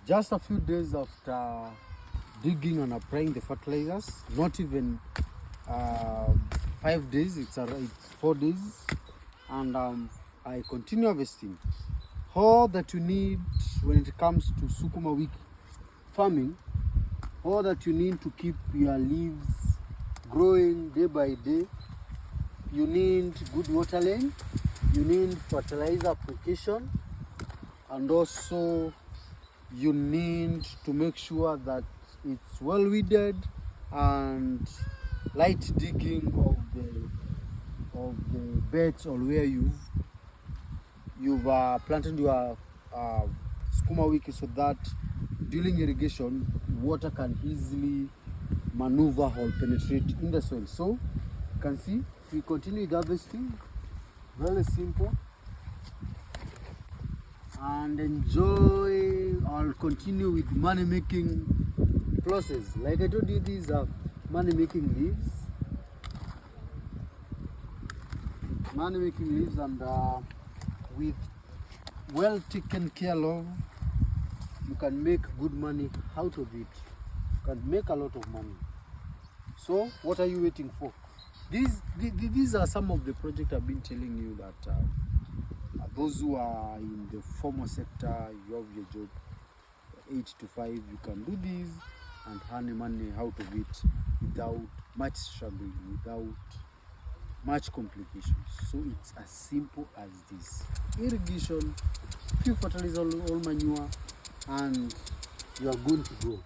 Just a few days after digging and applying the fertilizers, not even 5 days, it's 4 days, and I continue harvesting. All that you need when it comes to sukuma wiki farming, all that you need to keep your leaves growing day by day, you need good watering, you need fertilizer application, and also you need to make sure that it's well weeded and light digging of the beds or where you've planted your sukuma wiki, so that during irrigation water can easily maneuver or penetrate in the soil. So you can see we continue with harvesting, very simple, and enjoy. I'll continue with money making process. Like I told you, these are money making leaves, and with well taken care of, you can make good money out of it. You can make a lot of money. So what are you waiting for? These are some of the projects I've been telling you that those who are in the formal sector, you have your job 8 to 5, you can do this and earn money out of it without much struggling, without much complications. So it's as simple as this: irrigation, few fertilizer, all manure, and you are good to go.